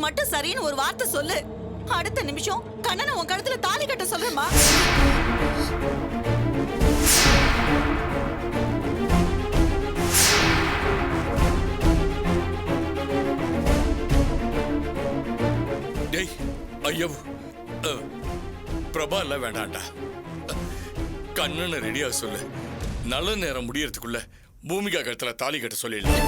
மட்டும் சரின்னு ஒரு வார்த்தை சொல்லு. அடுத்த நிமிஷம் கண்ணனை உன் கழுத்துல தாலி கட்ட சொல்றேம்மா. டேய் ஐயோ, பிரபா இல்ல வேண்டாண்டா. கண்ணனை ரெடியா சொல்லு. நல்ல நேரம் முடியறதுக்குள்ள பூமிகா கழுத்துல தாலி கட்ட சொல்லிடலாம்.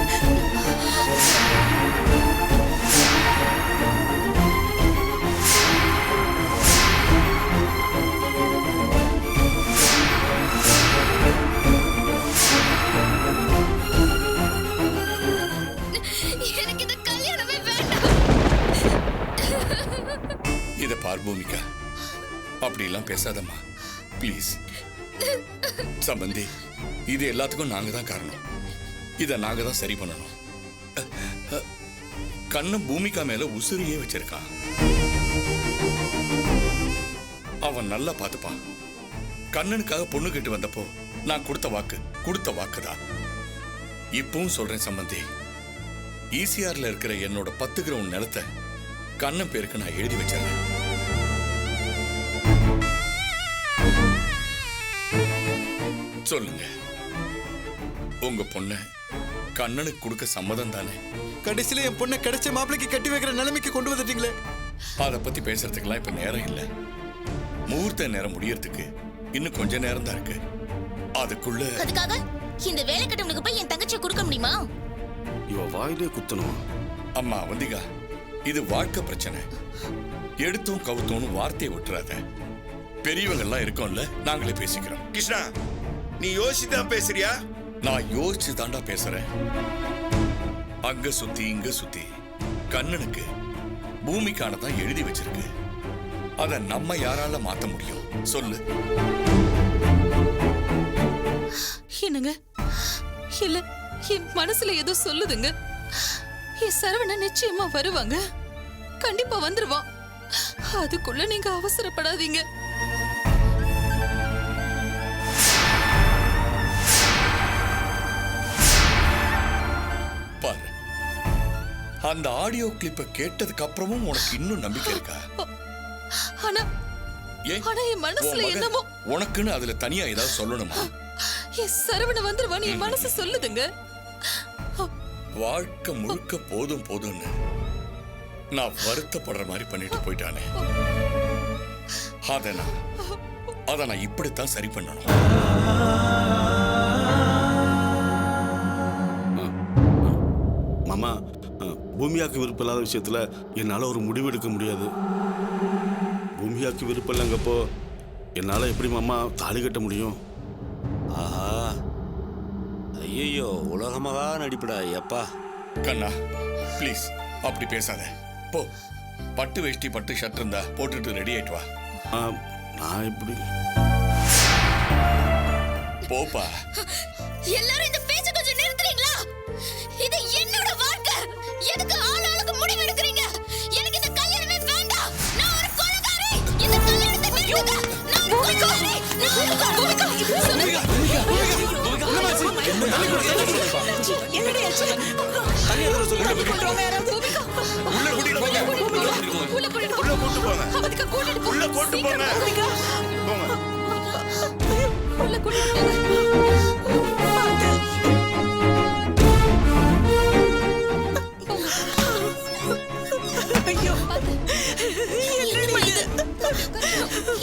இத பார் பூமிகா, அப்படிலாம் பேசாதம்மா ப்ளீஸ். சம்பந்தி, இது எல்லாத்துக்கும் நாங்க தான் காரணம். இத நாங்க தான் சரி பண்ணணும். கண்ணன் பூமிகா மேல உசுரியே வச்சிருக்கான். அவன் நல்லா பார்த்துப்பான். கண்ணனுக்காக பொண்ணு கேட்டு வந்தப்போ நான் கொடுத்த வாக்குதான். இப்பவும் சொல்றேன் சம்பந்தி, ஈசிஆர்ல இருக்கிற என்னோட 10 கிரவுண்ட் நிலத்தை கண்ணன் பேருக்கு நான் எழுதி வச்சிடறேன். சொல்லுங்க, உங்க பொண்ண கண்ணனுக்கு கொடுக்க சம்மதம் தானே? கடைசியில என் பொண்ணை கிடைச்ச மாப்பிளைக்கு கட்டி வைக்கிற நிலைமைக்கு கொண்டு வந்துட்டீங்களே. அதை பத்தி பேசுறதுக்கெல்லாம் இப்ப நேரம் இல்ல. முகூர்த்த நேரம் முடியறதுக்கு இன்னும் கொஞ்ச நேரம் தான் இருக்கு. அதுக்காக இந்த வேலை கட்டவனுக்கு போய் என் தங்கச்சியை கொடுக்க முடியுமா? இவ வாயிலே குத்தணும். அம்மா வந்திகா, இது வாழ்க்கை பிரச்சனை. எடுத்தும் கவுத்தோன்னு வார்த்தையை விட்டுறாத. பெரியவங்க எல்லாம் இருக்கோம்ல, நாங்களே பேசிக்கிறோம். கிருஷ்ணா, நீ யோசிச்சுதான் பேசுறியா? நான் யோசிச்சு தாண்டா பேசுறேன். அங்க சுத்தி இங்க சுத்தி கண்ணனுக்கு பூமிக்கானதான் எழுதி வச்சிருக்கு. அத நம்ம யாரால மாத்த முடியும் சொல்லு? என்னங்க, இல்ல என் மனசுல ஏதோ சொல்லுதுங்க. என் சரவண நிச்சயமா வருவாங்க. கண்டிப்பா வந்துருவான். அதுக்குள்ள நீங்க அவசரப்படாதீங்க. பாரு, அந்த ஆடியோ கிளிப்பை கேட்டதுக்கு அப்புறமும் உனக்கு இன்னும் நம்பிக்கை இருக்கா? ஆனா என் மனசுல என்னமோ உனக்குன்னு அதுல தனியா ஏதாவது சொல்லணுமா? என் சரவண வந்துருவான்னு என் மனசு சொல்லுதுங்க. வாழ்க்கை முழுக்க போதும் போதும்னு நான் வருத்தப்படுற மாதிரி பண்ணிட்டு போயிட்டானே. அத நான் இப்படித்தான் சரி பண்ணணும். மாமா, பூமியாக்கு விருப்பம் இல்லாத விஷயத்துல என்னால ஒரு முடிவு எடுக்க முடியாது. பூமியாக்கு விருப்பம் இல்லைங்கப்போ என்னால எப்படி மாமா தாலி கட்ட முடியும்? ஆஹா, ஐயோ, உலகமகா நடிப்படா எப்பா. கண்ணா ப்ளீஸ் அப்படி பேசாத. போ, பட்டு வேஷ்டி பட்டு ஷர்ட் இருந்தா போட்டுட்டு ரெடி ஆயிட்டு வா. நான் எப்படி போப்பா. எல்லாரும் இந்த பேச்ச கொஞ்சம் நிறுத்துறீங்களா? இது என்னோட வாழ்க்கை. எதுக்கு ஆளாளுக்கு முடிவு எடுக்கிறீங்க? எனக்கு இந்த கல்யாணமே வேண்டாம். நான் ஒரு கொலைகாரி. இந்த கல்யாணத்தை நிறுத்துங்க. நான் ஒரு கொலைகாரி. என்னடி ஆச்சு?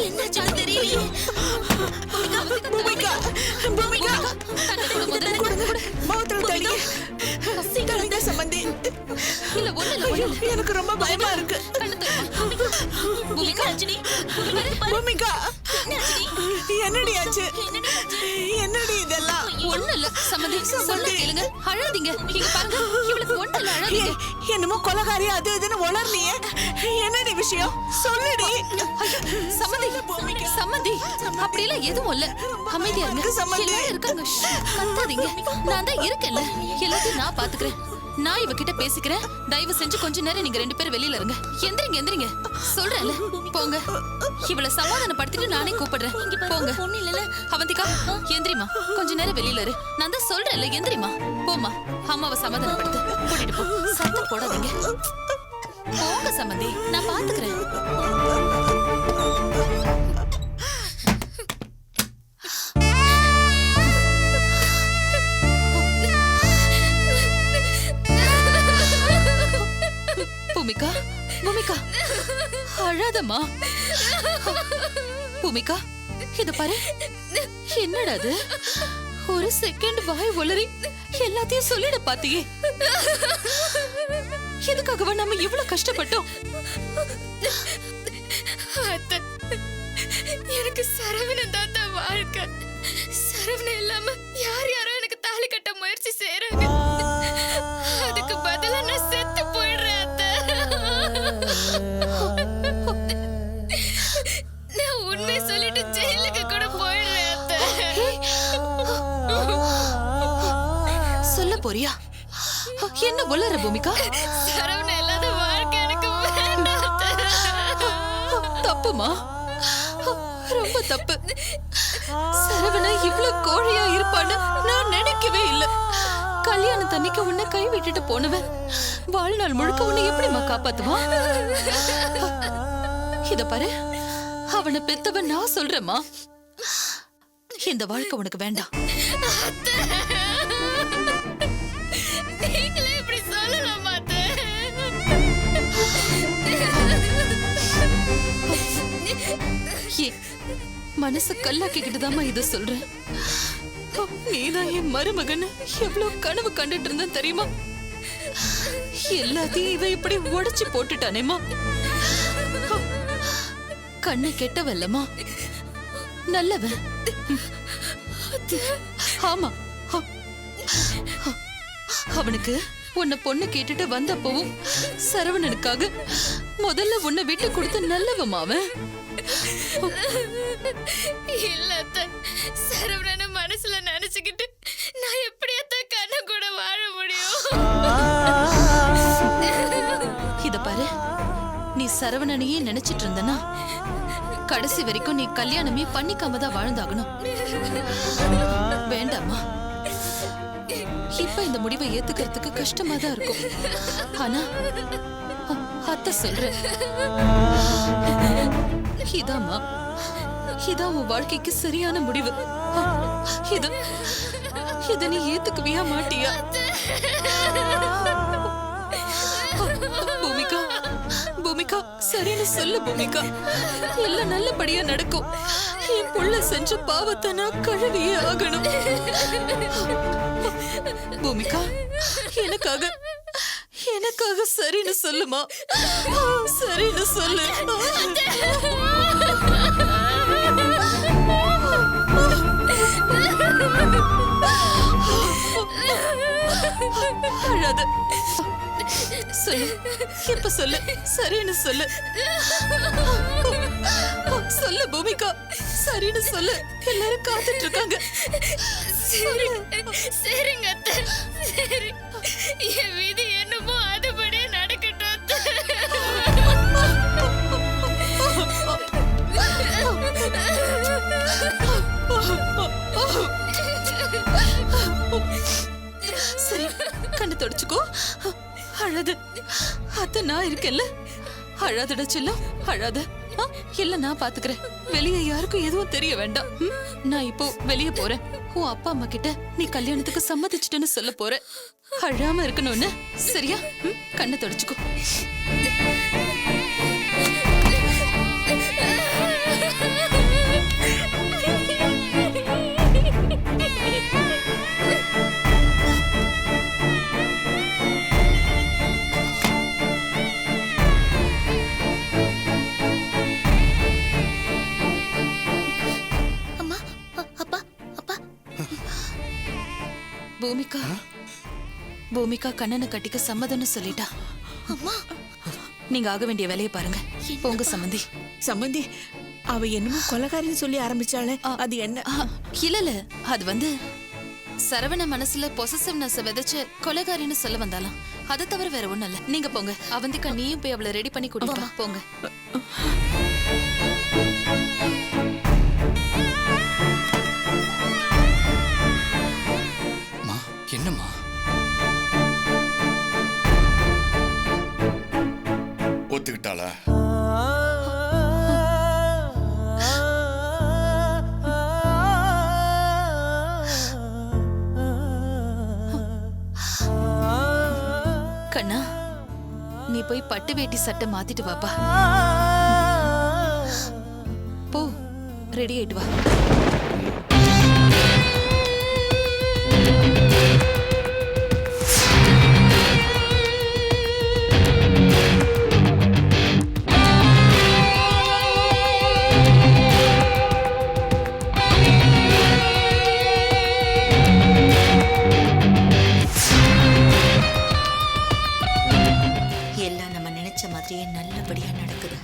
என்னாச்சு தெரியலையே. எனக்கு ரொம்ப பயமா இருக்கு. பூமிகா, என்னடி ஆச்சு? என்னடி இதெல்லாம்? ஒண்ணு இல்ல சம்மந்தி, சொல்ல கேளுங்க. அழாதீங்க. இங்க பாருங்க, இவளுக்கு ஒண்ணு இல்ல, அழாதீங்க. என்னமோ கொலைகாரி அது இதுன்னு உளறலையே. என்னடி விஷயம் சொல்லுடி. சம்மந்தி, சம்மந்தி, அப்படியெல்லாம் எதுவும் இல்ல. அமைதியா இருங்க. எல்லாரும் இருக்காங்க. கத்தாதீங்க. நான் தான் இருக்கேன்ல, எல்லாத்தையும் நான் பாத்துக்கிறேன். நான் இவகிட்ட பேசிக்கிறேன். தயவு செஞ்சு கொஞ்ச நேரம் நீங்க 2 பேரும் வெளியில இருங்க. எந்திரிங்க எந்திரிங்க, சொல்றேன்ல. போங்க, இவளை சமாதானப்படுத்திட்டு நானே கூப்பிடுறேன். போங்க. அவந்திகா, எந்திரிமா, கொஞ்ச நேரம் வெளியில இரு. நான் தான் சொல்றேன்ல, எந்திரிமா. போமா, அம்மாவை சமாதானப்படுத்து. கூட்டிட்டு போ. சத்தம் போடாதீங்க. போங்க சம்மந்தி, நான் பாத்துக்கிறேன். பூமிகா, பூமிகா, அழாதம்மா. பூமிகா, இத பாரு. என்னடா அது? ஒரு செகண்ட் வாய் உளறி எல்லாத்தையும் சொல்லிட பாத்தியே. எதுக்காகவா நம்ம இவ்வளவு கஷ்டப்பட்டோம்? அத்தை, எனக்கு சரவணன் தான் வாழ்க்கை. சரவணன் இல்லாம யாரோ எனக்கு தாலி கட்ட முயற்சி செய்யறாங்க. அதுக்கு பதிலா நான் செத்து போயிடுறேன் அத்தை. நான் உண்மை சொல்லிட்டு ஜெயிலுக்கு கூட போயிடுறேன் அத்தை. சொல்ல போறியா? என்ன உளற பூமிகா? சரவணன் இல்லாத வாழ்க்கை எனக்கு வேண்டாம் அத்தை. தப்புமா, ரொம்ப தப்பு. சரவண இவ்ளோ கோழையா இருப்பான்னு நான் நினைக்கவே இல்ல. கல்யாண தண்ணிக்கு உன்னை கை விட்டுட்டு போனவன் வாழ்நாள் முழுக்க உன்னை எப்படிமா காப்பாத்துவான்? இத பாரு, அவனை பெத்தவன் நான் சொல்றேம்மா. இந்த வாழ்க்கை உனக்கு வேண்டாம். நீங்களே இப்படி சொல்லலாமா அத்தை? மனசு கல்லாக்கிக்கிட்டுதாம்மா இத சொல்றேன். நீதான் என் மருமகன் எவ்வளவு கனவு கண்டுட்டு இருந்த தெரியுமா? எல்லாத்தையும் இவ இப்படி உடைச்சு போட்டுட்டானேமா. கண்ணு கெட்டவல்லமா, நல்லவன். ஆமா, அவனுக்கு உன்னை பொண்ணு கேட்டுட்டு வந்தப்பவும் சரவணனுக்காக முதல்ல உன்னை விட்டு கொடுத்த நல்லவன் அவன். இல்ல அத்தை, சரவணனை மனசுல நினைச்சுக்கிட்டு நான் எப்படி அத்தை கண்ணு கூட வாழ முடியும்? இத பாரு, நீ சரவணனையே நினைச்சிட்டு இருந்தனா கடைசி வரைக்கும் நீ கல்யாணமே பண்ணிக்காம தான் வாழ்ந்தாகணும். வேண்டாமா, இப்ப இந்த முடிவை ஏத்துக்கிறதுக்கு கஷ்டமா தான் இருக்கும். ஆனா அத்தை சொல்றேன், இதாம்மா, இதான் உன் வாழ்க்கைக்கு சரியான முடிவு. இத நீ ஏத்துக்குவியா மாட்டியா? பூமிகா, பூமிகா, சரின்னு சொல்லு பூமிகா. எல்லாம் நல்லபடியா நடக்கும். என் புள்ள செஞ்ச பாவத்தை நான் கழுவியே ஆகணும். பூமிகா, எனக்காக எனக்காக சரின்னு சொல்லுமா. சரின்னு சொல்லு. அழாத. சொல்லு, இப்ப சொல்லு, சரின்னு சொல்லு. சொல்லு பூமிகா, சரின்னு சொல்லு. எல்லாரும் காத்துட்டு இருக்காங்க. சரிங்க அத்தை, சரி. என் விதி என்னமோ அதுபடியே நடக்கட்டும் அத்தை. சரி, கண்ணு தொடச்சுக்கோ. அழாத. அத்தை நான் இருக்கேன்ல. அழாதடா செல்லம், அழாத. எல்லாம் நான் பாத்துக்கிறேன். வெளியே யாருக்கும் எதுவும் தெரிய வேண்டாம். நான் இப்போ வெளியே போறேன். உன் அப்பா அம்மா கிட்ட நீ கல்யாணத்துக்கு சம்மதிச்சிட்டேன்னு சொல்ல போறேன். அழாம இருக்கணும்னு, சரியா? கண்ணை தொடச்சுக்கோ. பூமிகா, பூமிகா கண்ணனை கட்டிக்க சம்மதம்னு சொல்லிட்டா. அம்மா, நீங்க ஆக வேண்டிய வேலையை பாருங்க. போங்க சம்மந்தி. சம்பந்தி, அவ என்னமோ கொலைகாரின்னு சொல்லி ஆரம்பிச்சாளே, அது என்ன? இல்ல, அது வந்து சரவண மனசுல பொசசிவ்னஸ் விதைச்சு கொலைகாரின்னு சொல்ல வந்தாலாம். அதை தவிர வேற ஒண்ணும் இல்ல. நீங்க போங்க. அவந்திக்கா, நீயும் போய் அவளை ரெடி பண்ணி கூட்டிட்டு வா. போங்க. என்னம்மா? ஒத்துக்கிட்டாளா? கண்ணா, நீ போய் பட்டு வேட்டி சட்டை மாத்திட்டு வாப்பா. போ, ரெடி ஆயிட்டு வா. எல்லாம் நம்ம நினைச்ச மாதிரியே நல்லபடியா நடக்குது.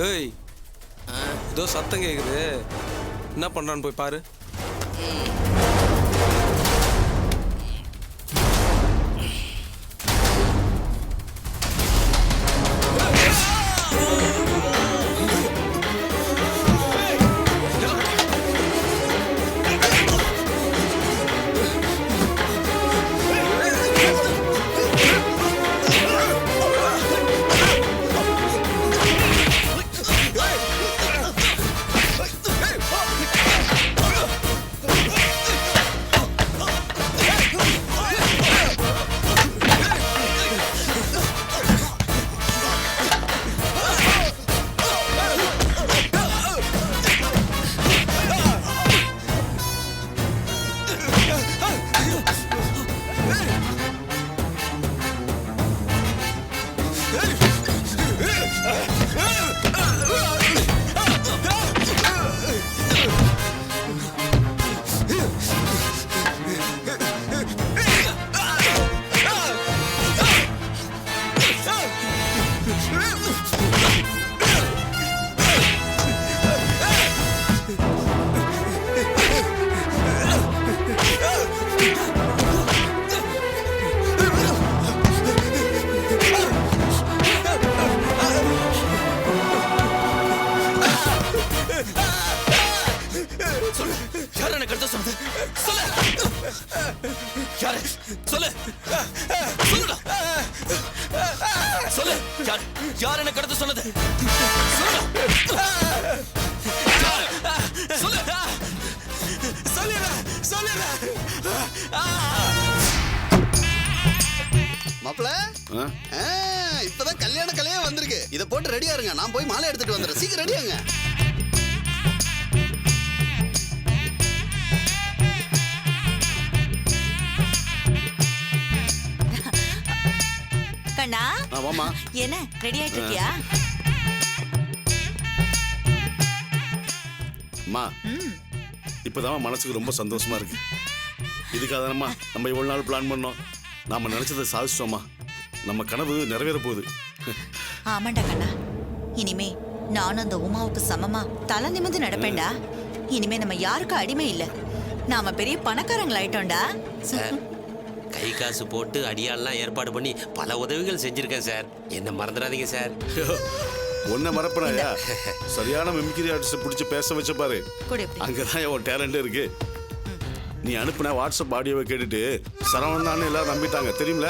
ஏய் ஏதோ சத்தம் கேக்குது, என்ன பண்றான்னு போய் பாரு. யார் என்ன கருத்து சொன்னது? சொல்லு. யாரு? சொல்லு. சொல்லுடா. சொல்லு. யார் என்ன கருத்து சொன்னது? சொல்லுடா. யாரு? சொல்லு. சொல்லுடா. மாப்பிள இப்பதான் கல்யாண கலையே வந்திருக்கு. இத போட்டு ரெடியா இருங்க, நான் போய் மாலை எடுத்துட்டு வந்துடுறேன். சீக்கிரம் ரெடியாங்க. கண்ணா வாமா. என்ன ரெடி ஆயிட்டு இருக்கியா? அம்மா இப்பதான் மனசுக்கு ரொம்ப சந்தோஷமா இருக்கு. இதுக்காக தானம்மா நம்ம இவ்வளவு நாள் பிளான் பண்ணோம். நாம நினைச்சதை சாதிச்சிட்டோம்மா. நம்ம கனவு நிறைவேற போகுது. ஆமாண்டா கண்ணா, இனிமே நானும் அந்த உமாவுக்கு சமமா தலை நிமிந்து நடப்பேன்டா. இனிமே நம்ம யாருக்கும் அடிமை இல்ல, நாம பெரிய பணக்காரங்களாயிட்டோம்டா. சார், கை காசு போட்டு அடியாள்லாம் ஏற்பாடு பண்ணி பல உதவிகள் செஞ்சிருக்கேன் சார். என்ன மறந்துடாதீங்க சார். ஒன்ன மறப்பனாயா? சரியான மிமிக்ரி ஆர்டிஸ்ட் பிடிச்சி பேச வச்ச பாரு. அங்கதான் உன் டேலண்ட் இருக்கு. நீ அனுப்புன வாட்ஸ்அப் ஆடியோவை கேட்டுட்டு சரவணன் எல்லாரும் நம்பிட்டாங்க, தெரியுமில?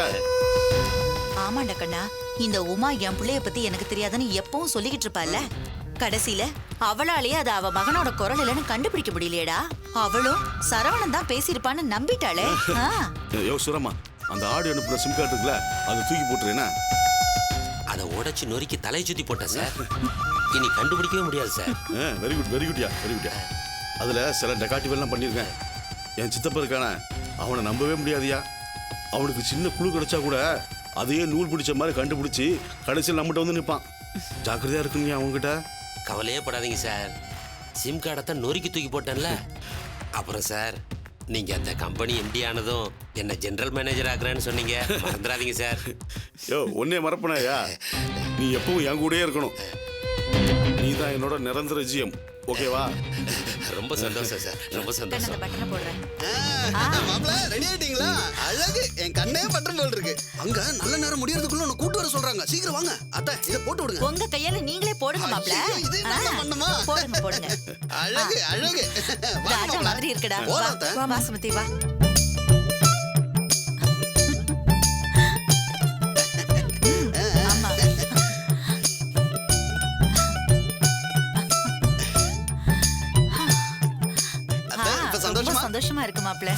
ஆமாண்டா கண்ணா, இந்த உமா என் பிள்ளைய பத்தி எனக்கு தெரியாதுன்னு எப்பவும் சொல்லிக்கிட்டு இருப்பாள்ல. கடைசியில அவளாலேயே அது அவ மகனோட குரல் இல்லைன்னு கண்டுபிடிக்க முடியலையேடா. அவளும் சரவணன் தான் பேசியிருப்பான்னு நம்பிட்டாளே. யோ சுரமா, அந்த ஆடியோ அனுப்புற சிம் கார்டு இருக்குல்ல, அதை தூக்கி போட்டுறேன்னா? அதை உடைச்சு நொறுக்கி தலையை சுத்தி போட்டேன் சார். இனி கண்டுபிடிக்கவே முடியாது சார். வெரி குட், வெரி குட்யா, வெரி குட்யா. அதுல சில டெகாட்டிவ் எல்லாம் பண்ணியிருக்கேன். என் சித்தப்பா இருக்கான, அவனை நம்பவே முடியாதியா. அவனுக்கு சின்ன குழு கிடைச்சா கூட அதையே நூல் பிடிச்ச மாதிரி கண்டுபிடிச்சி கடைசியில் நம்மகிட்ட வந்து நிற்பான். ஜாக்கிரதையா இருக்குங்க அவங்ககிட்ட. கவலையே படாதீங்க சார். சிம் கார்டை தான் நொறுக்கி தூக்கி போட்டேன்ல. அப்புறம் சார், நீங்க அந்த கம்பெனி எம்டி ஆனதும் என்ன ஜெனரல் மேனேஜர் ஆக்குறேன்னு சொன்னீங்க, மறந்துடாதீங்க சார். யோ ஒன்னே மறப்பனாயா? நீ எப்பவும் என் கூடயே இருக்கணும். நீ தான் என்னோட நிரந்தர ஜிஎம், ஓகேவா? ரொம்ப சந்தோஷம் சார், ரொம்ப சந்தோஷம். பட்டனை போடுறேன். மாப்பிள ரெடி ஆயிட்டீங்களா? அழகு, என் கண்ணே பட்டம் போல் இருக்கு. அங்க நல்ல நேரம் முடியறதுக்குள்ள உன்னை கூட்டு வர சொல்றாங்க. சீக்கிரம் வாங்க. அத்தை, இதை போட்டு விடுங்க. உங்க கையால நீங்களே போடுங்க மாப்ள. இது என்ன பண்ணுமா? போடுங்க போடுங்க. அழகு அழகு. ராஜா மாதிரி இருக்குடா. வா வாசுமதி வா. சந்தோஷமா இருக்கு மாப்ள.